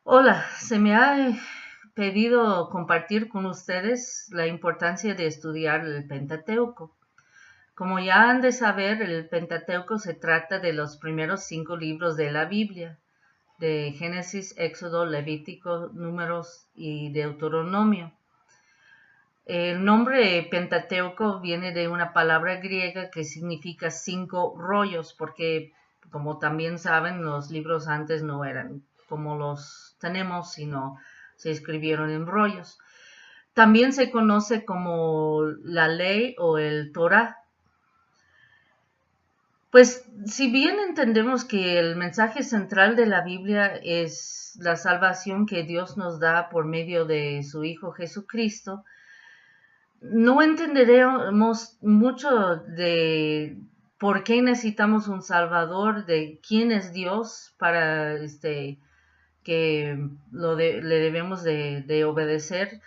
Hola, se me ha pedido compartir con ustedes la importancia de estudiar el Pentateuco. Como ya han de saber, el Pentateuco se trata de los primeros 5 libros de la Biblia, de Génesis, Éxodo, Levítico, Números y Deuteronomio. El nombre Pentateuco viene de una palabra griega que significa 5 rollos, porque como también saben, los libros antes no eran como los tenemos, sino se escribieron en rollos. También se conoce como la ley o el Torah. Pues si bien entendemos que el mensaje central de la Biblia es la salvación que Dios nos da por medio de su Hijo Jesucristo, no entenderemos mucho de por qué necesitamos un Salvador, de quién es Dios para que le debemos de obedecer.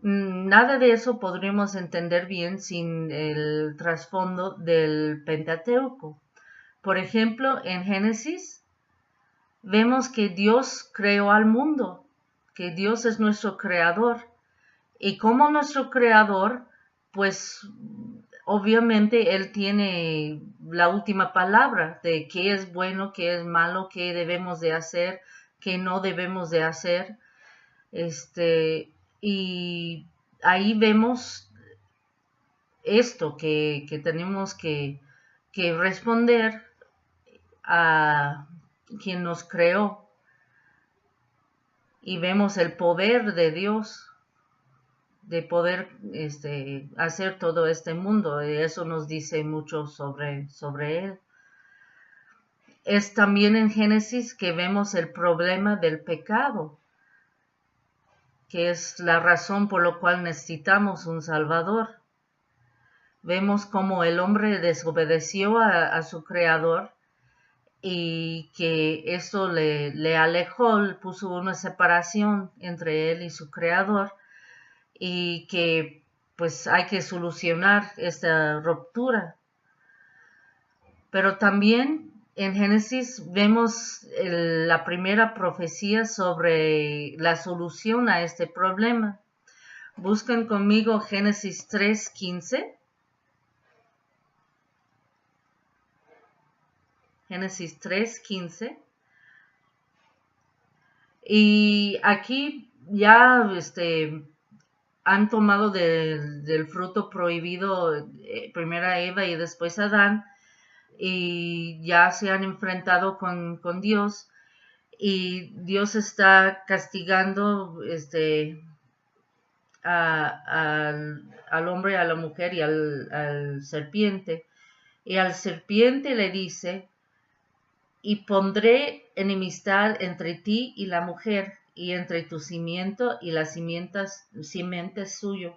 Nada de eso podríamos entender bien sin el trasfondo del Pentateuco. Por ejemplo, en Génesis vemos que Dios creó al mundo, que Dios es nuestro creador. Y como nuestro creador, pues obviamente Él tiene la última palabra de qué es bueno, qué es malo, qué debemos de hacer, qué no debemos de hacer. Y ahí vemos esto, que tenemos que responder a quien nos creó. Y vemos el poder de Dios de poder hacer todo este mundo. Y eso nos dice mucho sobre él. Es también en Génesis que vemos el problema del pecado, que es la razón por la cual necesitamos un Salvador. Vemos cómo el hombre desobedeció a su creador y que eso le alejó, puso una separación entre él y su creador, y que pues hay que solucionar esta ruptura. Pero también en Génesis vemos la primera profecía sobre la solución a este problema. Buscan conmigo Génesis 3:15. Génesis 3:15. Y aquí ya han tomado del fruto prohibido primero Eva y después Adán, y ya se han enfrentado con Dios, y Dios está castigando al hombre, a la mujer y al serpiente. Y al serpiente le dice: y pondré enemistad entre ti y la mujer, y entre tu cimiento y la simiente suyo.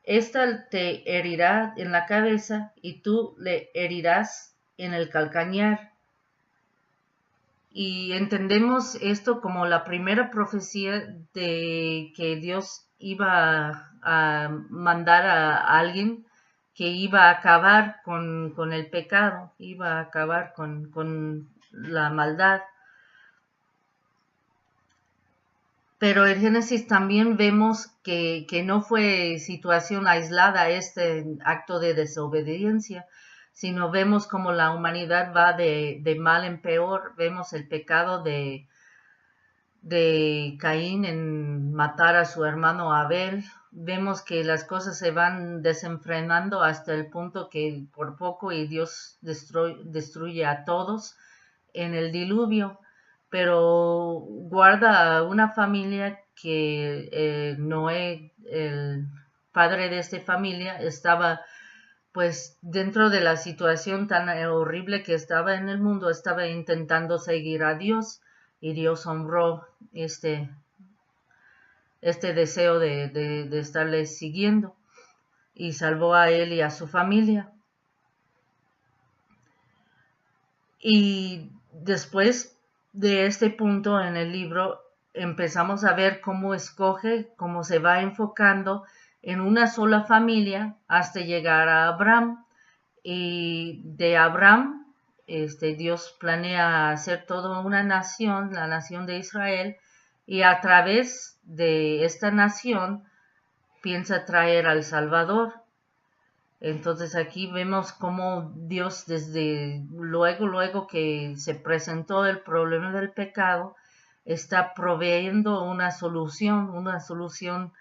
Esta te herirá en la cabeza, y tú le herirás en el calcañar. Y entendemos esto como la primera profecía de que Dios iba a mandar a alguien que iba a acabar con el pecado, iba a acabar con la maldad. Pero en Génesis también vemos que no fue situación aislada este acto de desobediencia, sino vemos como la humanidad va de mal en peor. Vemos el pecado de Caín en matar a su hermano Abel. Vemos que las cosas se van desenfrenando hasta el punto que por poco y Dios destruye a todos en el diluvio, pero guarda a una familia que Noé, el padre de esta familia, estaba pues dentro de la situación tan horrible que estaba en el mundo, estaba intentando seguir a Dios, y Dios honró este deseo de estarle siguiendo, y salvó a él y a su familia. Y después de este punto en el libro empezamos a ver cómo escoge, cómo se va enfocando en una sola familia hasta llegar a Abraham. Y de Abraham Dios planea hacer toda una nación, la nación de Israel, y a través de esta nación piensa traer al Salvador. Entonces aquí vemos cómo Dios desde luego que se presentó el problema del pecado, está proveyendo una solución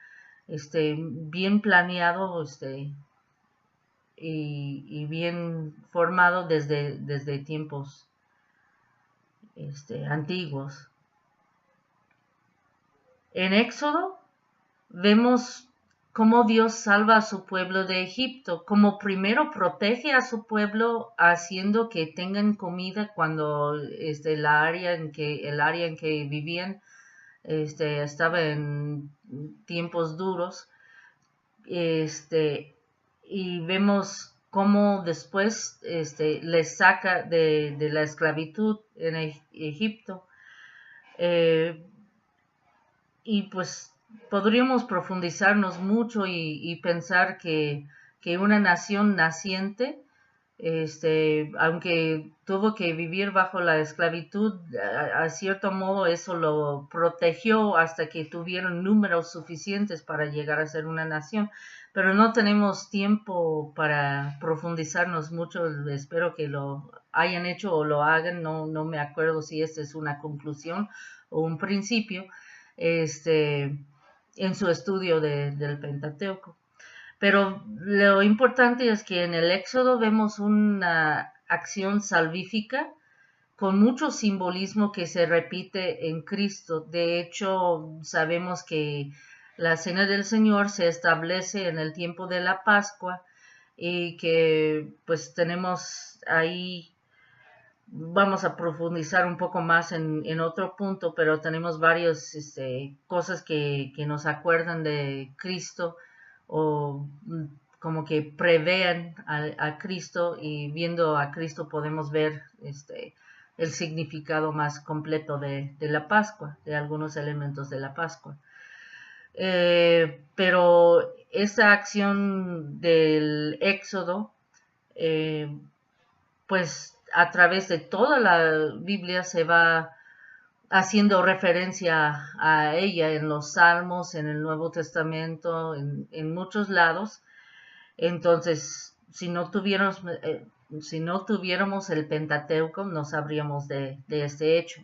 bien planeado y bien formado desde tiempos antiguos. En Éxodo vemos cómo Dios salva a su pueblo de Egipto, como primero protege a su pueblo haciendo que tengan comida cuando el área en que vivían estaba en tiempos duros, y vemos cómo después les saca de la esclavitud en Egipto. Y pues podríamos profundizarnos mucho y pensar que una nación naciente, aunque tuvo que vivir bajo la esclavitud, a cierto modo eso lo protegió hasta que tuvieron números suficientes para llegar a ser una nación. Pero no tenemos tiempo para profundizarnos mucho. Espero que lo hayan hecho o lo hagan. No me acuerdo si esta es una conclusión o un principio en su estudio del Pentateuco. Pero lo importante es que en el Éxodo vemos una acción salvífica con mucho simbolismo que se repite en Cristo. De hecho, sabemos que la Cena del Señor se establece en el tiempo de la Pascua y que pues tenemos ahí, vamos a profundizar un poco más en otro punto, pero tenemos varias cosas que nos acuerdan de Cristo o como que prevean a Cristo, y viendo a Cristo podemos ver el significado más completo de la Pascua, de algunos elementos de la Pascua. Pero esa acción del Éxodo, pues a través de toda la Biblia se va haciendo referencia a ella en los Salmos, en el Nuevo Testamento, en muchos lados. Entonces, si no tuviéramos el Pentateuco, no sabríamos de este hecho.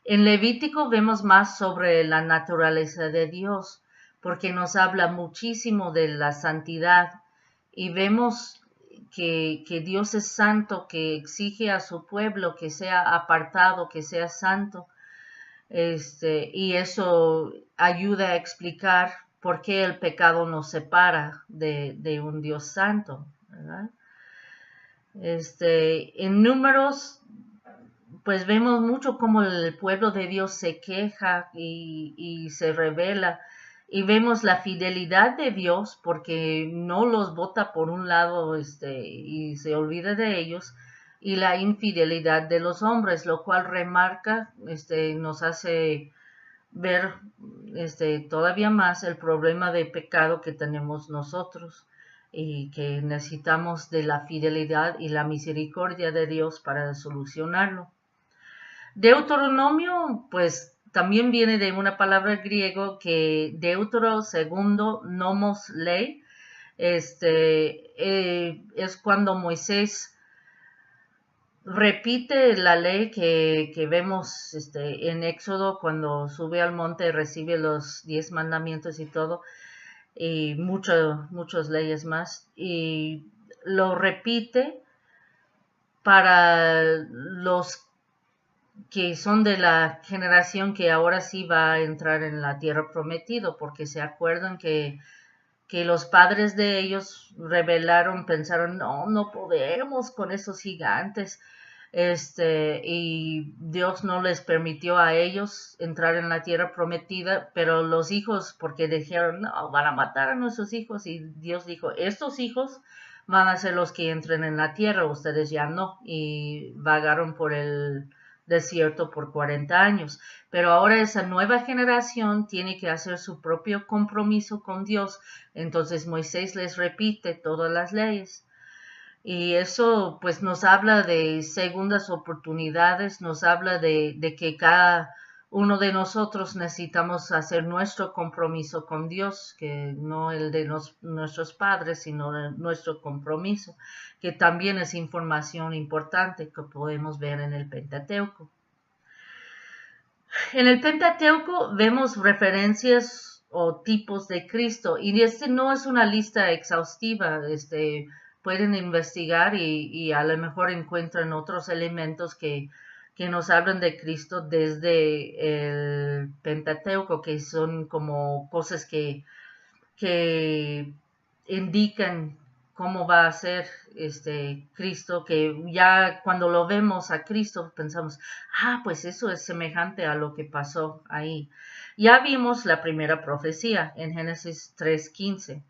En Levítico vemos más sobre la naturaleza de Dios, porque nos habla muchísimo de la santidad, y vemos que Dios es santo, que exige a su pueblo que sea apartado, que sea santo, y eso ayuda a explicar por qué el pecado nos separa de un Dios santo, ¿verdad? En Números, pues vemos mucho cómo el pueblo de Dios se queja y se revela, y vemos la fidelidad de Dios porque no los bota por un lado y se olvida de ellos, y la infidelidad de los hombres, lo cual remarca, nos hace ver todavía más el problema de pecado que tenemos nosotros, y que necesitamos de la fidelidad y la misericordia de Dios para solucionarlo. Deuteronomio, pues también viene de una palabra griego que deutero, segundo, nomos, ley. Es cuando Moisés repite la ley que vemos en Éxodo, cuando sube al monte y recibe los 10 mandamientos y todo, y muchas leyes más, y lo repite para los que son de la generación que ahora sí va a entrar en la tierra prometida, porque se acuerdan que los padres de ellos rebelaron, pensaron, no podemos con esos gigantes, y Dios no les permitió a ellos entrar en la tierra prometida, pero los hijos, porque dijeron, no, van a matar a nuestros hijos, y Dios dijo, estos hijos van a ser los que entren en la tierra, ustedes ya no, y vagaron por el desierto por 40 años. Pero ahora esa nueva generación tiene que hacer su propio compromiso con Dios. Entonces Moisés les repite todas las leyes. Y eso pues nos habla de segundas oportunidades, nos habla de que cada uno de nosotros necesitamos hacer nuestro compromiso con Dios, que no el de nuestros padres, sino nuestro compromiso, que también es información importante que podemos ver en el Pentateuco. En el Pentateuco vemos referencias o tipos de Cristo, y este no es una lista exhaustiva, pueden investigar y a lo mejor encuentran otros elementos que nos hablan de Cristo desde el Pentateuco, que son como cosas que indican cómo va a ser Cristo, que ya cuando lo vemos a Cristo pensamos, pues eso es semejante a lo que pasó ahí. Ya vimos la primera profecía en Génesis 3:15.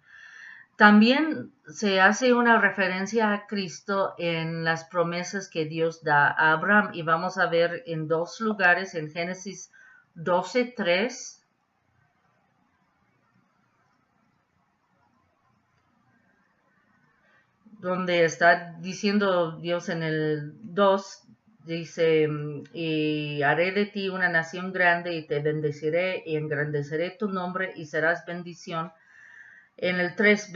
También se hace una referencia a Cristo en las promesas que Dios da a Abraham, y vamos a ver en dos lugares, en Génesis 12:3, donde está diciendo Dios en el 2, dice, y haré de ti una nación grande y te bendeciré y engrandeceré tu nombre y serás bendición. En el 3,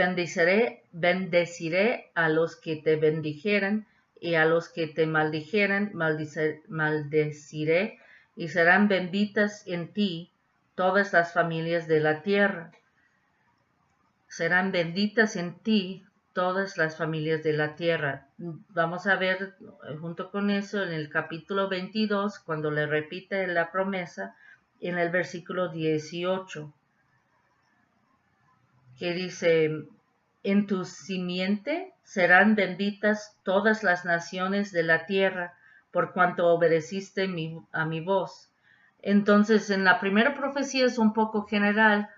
bendeciré a los que te bendijeren y a los que te maldijeren, maldeciré y serán benditas en ti todas las familias de la tierra. Serán benditas en ti todas las familias de la tierra. Vamos a ver junto con eso en el capítulo 22, cuando le repite la promesa, en el versículo 18, que dice, en tu simiente serán benditas todas las naciones de la tierra, por cuanto obedeciste a mi voz. Entonces, en la primera profecía es un poco general,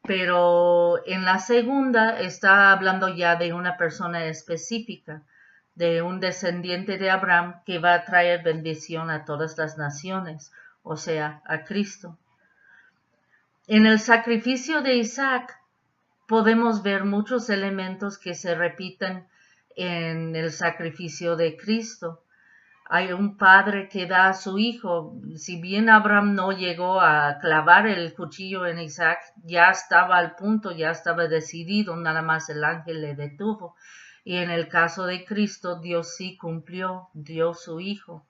pero en la segunda está hablando ya de una persona específica, de un descendiente de Abraham que va a traer bendición a todas las naciones, o sea, a Cristo. En el sacrificio de Isaac podemos ver muchos elementos que se repiten en el sacrificio de Cristo. Hay un padre que da a su hijo. Si bien Abraham no llegó a clavar el cuchillo en Isaac, ya estaba al punto, ya estaba decidido, nada más el ángel le detuvo. Y en el caso de Cristo, Dios sí cumplió, dio su hijo.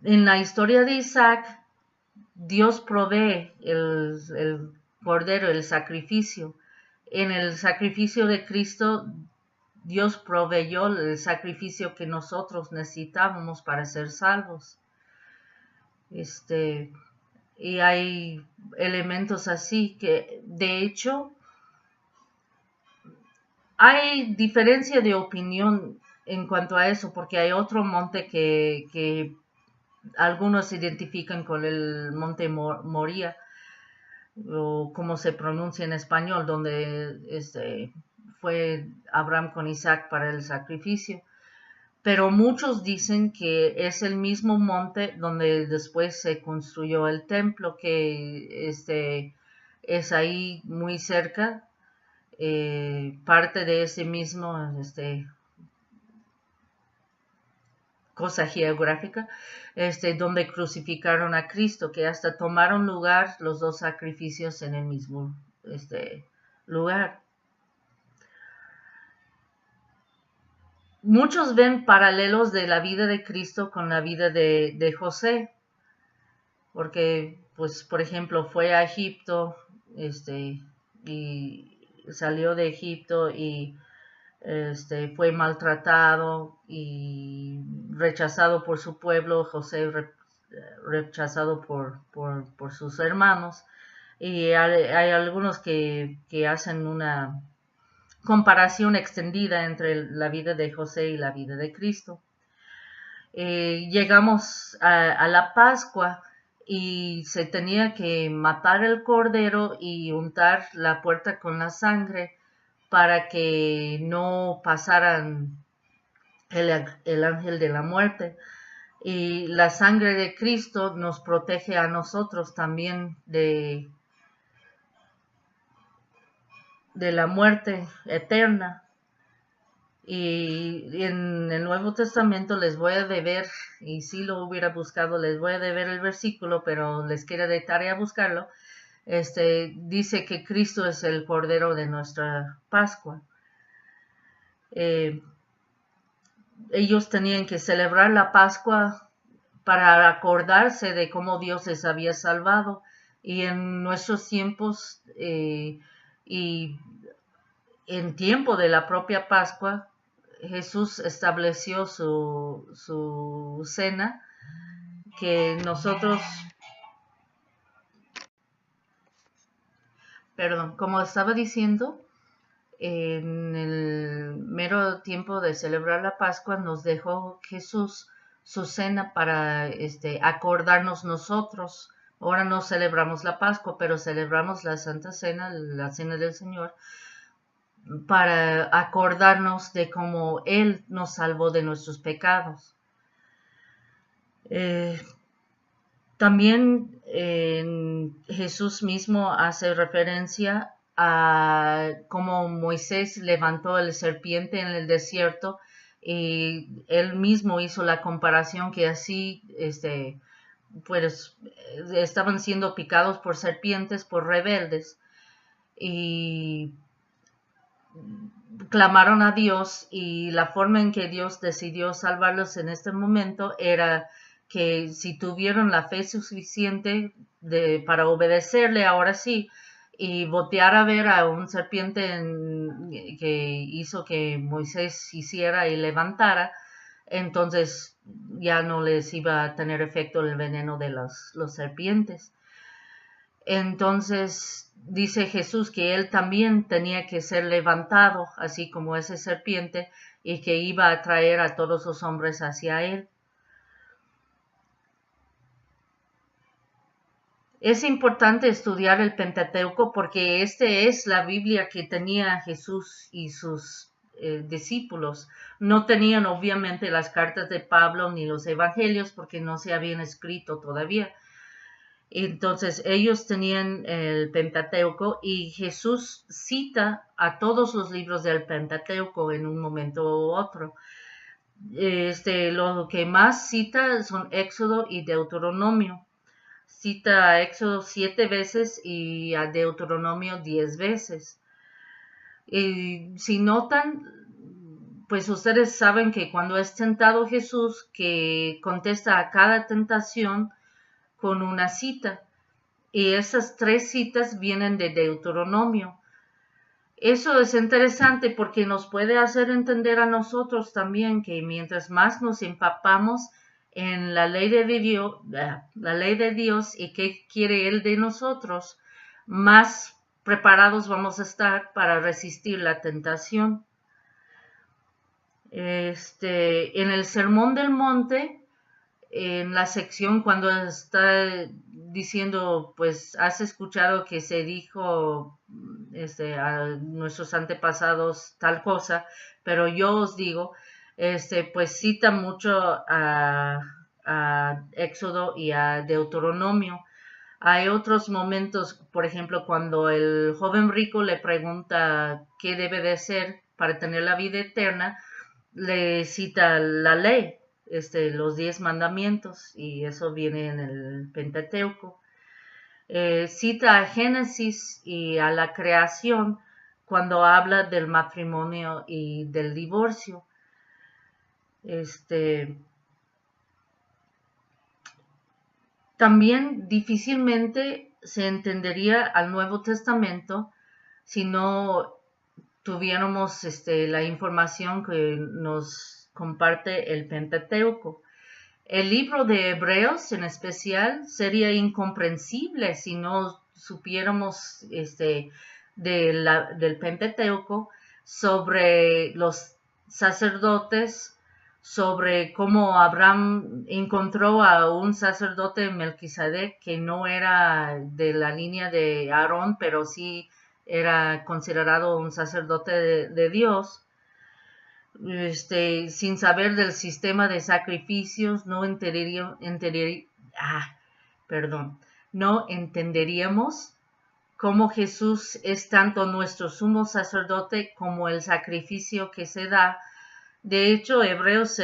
En la historia de Isaac, Dios provee el cordero, el sacrificio. En el sacrificio de Cristo, Dios proveyó el sacrificio que nosotros necesitábamos para ser salvos. Y hay elementos así que, de hecho, hay diferencia de opinión en cuanto a eso, porque hay otro monte que algunos identifican con el monte Moría, o como se pronuncia en español, donde fue Abraham con Isaac para el sacrificio. Pero muchos dicen que es el mismo monte donde después se construyó el templo, que es ahí muy cerca, parte de ese mismo cosa geográfica, donde crucificaron a Cristo, que hasta tomaron lugar los dos sacrificios en el mismo lugar. Muchos ven paralelos de la vida de Cristo con la vida de José, porque, pues, por ejemplo, fue a Egipto, y salió de Egipto y fue maltratado y rechazado por su pueblo, José rechazado por sus hermanos, y hay algunos que hacen una comparación extendida entre la vida de José y la vida de Cristo. Llegamos a la Pascua y se tenía que matar el cordero y untar la puerta con la sangre para que no pasaran el ángel de la muerte. Y la sangre de Cristo nos protege a nosotros también de la muerte eterna. Y en el Nuevo Testamento les voy a deber, y si lo hubiera buscado, les voy a deber el versículo, pero les quiero de tarea buscarlo. Dice que Cristo es el Cordero de nuestra Pascua. Ellos tenían que celebrar la Pascua para acordarse de cómo Dios les había salvado. Y en nuestros tiempos y en tiempo de la propia Pascua, Jesús estableció su cena, que nosotros, perdón, como estaba diciendo, en el mero tiempo de celebrar la Pascua nos dejó Jesús su cena para acordarnos nosotros. Ahora no celebramos la Pascua, pero celebramos la Santa Cena, la Cena del Señor, para acordarnos de cómo Él nos salvó de nuestros pecados. También Jesús mismo hace referencia a cómo Moisés levantó el serpiente en el desierto, y él mismo hizo la comparación que así pues estaban siendo picados por serpientes, por rebeldes, y clamaron a Dios, y la forma en que Dios decidió salvarlos en este momento era que si tuvieron la fe suficiente para obedecerle, ahora sí, y voltear a ver a un serpiente que hizo que Moisés hiciera y levantara, entonces ya no les iba a tener efecto el veneno de los serpientes. Entonces dice Jesús que él también tenía que ser levantado, así como esa serpiente, y que iba a traer a todos los hombres hacia él. Es importante estudiar el Pentateuco porque es la Biblia que tenía Jesús y sus discípulos. No tenían obviamente las cartas de Pablo ni los evangelios porque no se habían escrito todavía. Entonces ellos tenían el Pentateuco, y Jesús cita a todos los libros del Pentateuco en un momento u otro. Lo que más cita son Éxodo y Deuteronomio. Cita a Éxodo 7 veces y a Deuteronomio 10 veces. Y si notan, pues ustedes saben que cuando es tentado Jesús, que contesta a cada tentación con una cita, y esas 3 citas vienen de Deuteronomio. Eso es interesante porque nos puede hacer entender a nosotros también que mientras más nos empapamos en la ley de Dios y qué quiere Él de nosotros, más preparados vamos a estar para resistir la tentación. En el Sermón del Monte, en la sección cuando está diciendo, pues has escuchado que se dijo a nuestros antepasados tal cosa, pero yo os digo, pues cita mucho a Éxodo y a Deuteronomio. Hay otros momentos, por ejemplo, cuando el joven rico le pregunta qué debe de hacer para tener la vida eterna, le cita la ley, los 10 mandamientos, y eso viene en el Pentateuco. Cita a Génesis y a la creación cuando habla del matrimonio y del divorcio. También difícilmente se entendería al Nuevo Testamento si no tuviéramos la información que nos comparte el Pentateuco. El libro de Hebreos en especial sería incomprensible si no supiéramos del Pentateuco sobre los sacerdotes, sobre cómo Abraham encontró a un sacerdote Melquisedec que no era de la línea de Aarón, pero sí era considerado un sacerdote de Dios. Sin saber del sistema de sacrificios, no entenderíamos cómo Jesús es tanto nuestro sumo sacerdote como el sacrificio que se da De hecho, Hebreos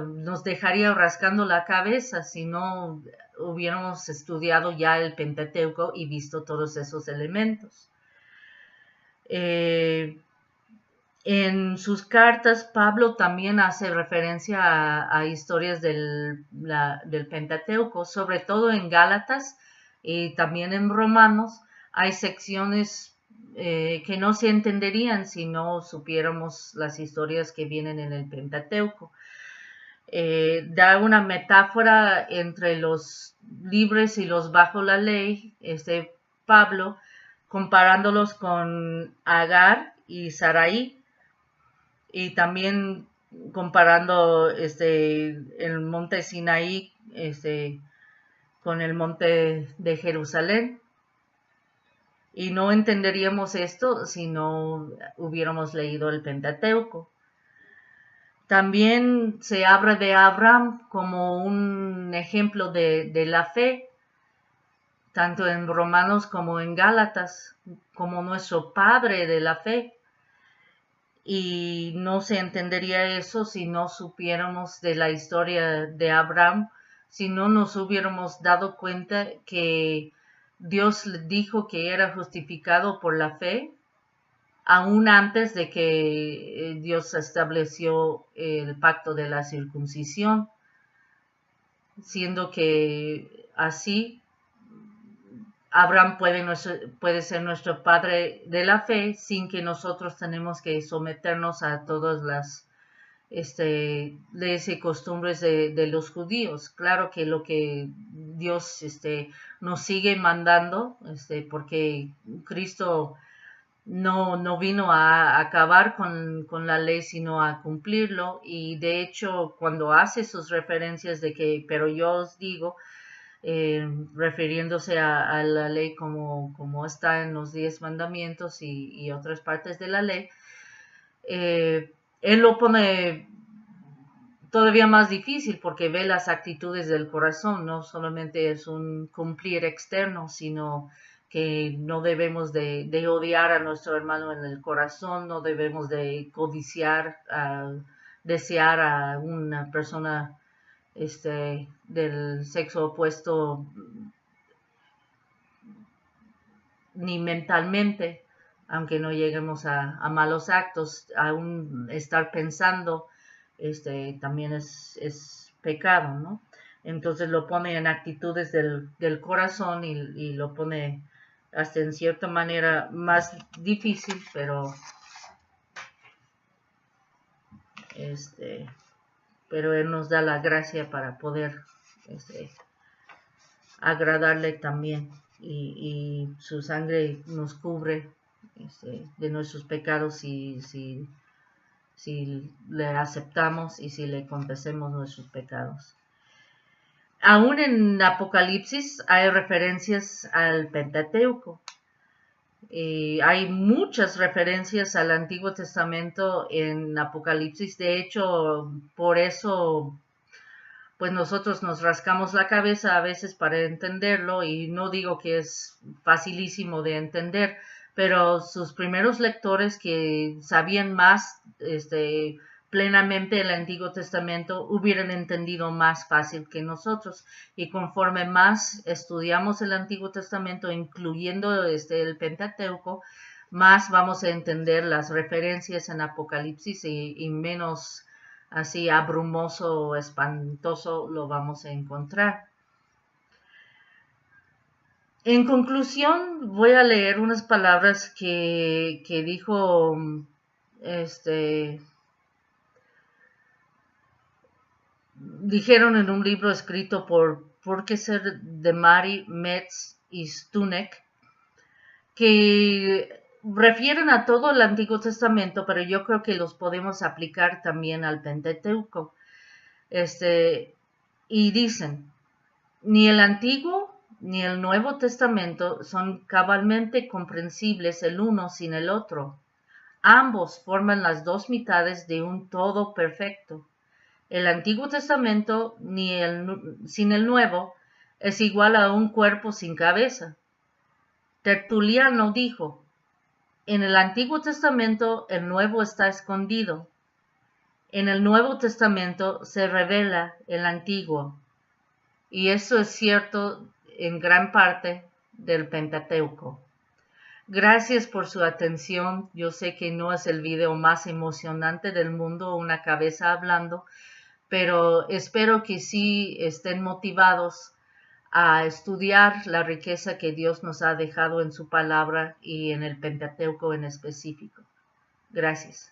nos dejaría rascando la cabeza si no hubiéramos estudiado ya el Pentateuco y visto todos esos elementos. En sus cartas, Pablo también hace referencia a historias del Pentateuco, sobre todo en Gálatas y también en Romanos. Hay secciones que no se entenderían si no supiéramos las historias que vienen en el Pentateuco. Da una metáfora entre los libres y los bajo la ley, Pablo, comparándolos con Agar y Sarai, y también comparando el monte Sinaí con el monte de Jerusalén. Y no entenderíamos esto si no hubiéramos leído el Pentateuco. También se habla de Abraham como un ejemplo de la fe, tanto en Romanos como en Gálatas, como nuestro padre de la fe. Y no se entendería eso si no supiéramos de la historia de Abraham, si no nos hubiéramos dado cuenta que Dios le dijo que era justificado por la fe, aún antes de que Dios estableció el pacto de la circuncisión, siendo que así Abraham puede ser nuestro padre de la fe sin que nosotros tenemos que someternos a todas las leyes y costumbres de los judíos. Claro que lo que Dios nos sigue mandando, porque Cristo no vino a acabar con la ley, sino a cumplirlo. Y de hecho, cuando hace sus referencias de que, pero yo os digo, refiriéndose a la ley como está en los 10 mandamientos y otras partes de la ley, él lo pone todavía más difícil porque ve las actitudes del corazón, no solamente es un cumplir externo, sino que no debemos de odiar a nuestro hermano en el corazón, no debemos de codiciar, desear a una persona del sexo opuesto ni mentalmente, aunque no lleguemos a malos actos, aún estar pensando también es pecado, ¿no? Entonces lo pone en actitudes del corazón y lo pone hasta en cierta manera más difícil, pero Él nos da la gracia para poder agradarle también, y su sangre nos cubre de nuestros pecados si le aceptamos y si le confesemos nuestros pecados. Aún en Apocalipsis hay referencias al Pentateuco. Hay muchas referencias al Antiguo Testamento en Apocalipsis. De hecho, por eso pues nosotros nos rascamos la cabeza a veces para entenderlo, y no digo que es facilísimo de entender, pero sus primeros lectores que sabían más plenamente el Antiguo Testamento hubieran entendido más fácil que nosotros, y conforme más estudiamos el Antiguo Testamento, incluyendo el Pentateuco, más vamos a entender las referencias en Apocalipsis y menos así abrumoso o espantoso lo vamos a encontrar. En conclusión, voy a leer unas palabras que dijo dijeron en un libro escrito por Purkeser de Mari, Metz y Stunek, que refieren a todo el Antiguo Testamento, pero yo creo que los podemos aplicar también al Pentateuco. Y dicen, ni el Antiguo ni el Nuevo Testamento son cabalmente comprensibles el uno sin el otro. Ambos forman las dos mitades de un todo perfecto. El Antiguo Testamento sin el Nuevo es igual a un cuerpo sin cabeza. Tertuliano dijo, en el Antiguo Testamento el Nuevo está escondido. En el Nuevo Testamento se revela el Antiguo, y eso es cierto en gran parte del Pentateuco. Gracias por su atención. Yo sé que no es el video más emocionante del mundo, una cabeza hablando, pero espero que sí estén motivados a estudiar la riqueza que Dios nos ha dejado en su palabra y en el Pentateuco en específico. Gracias.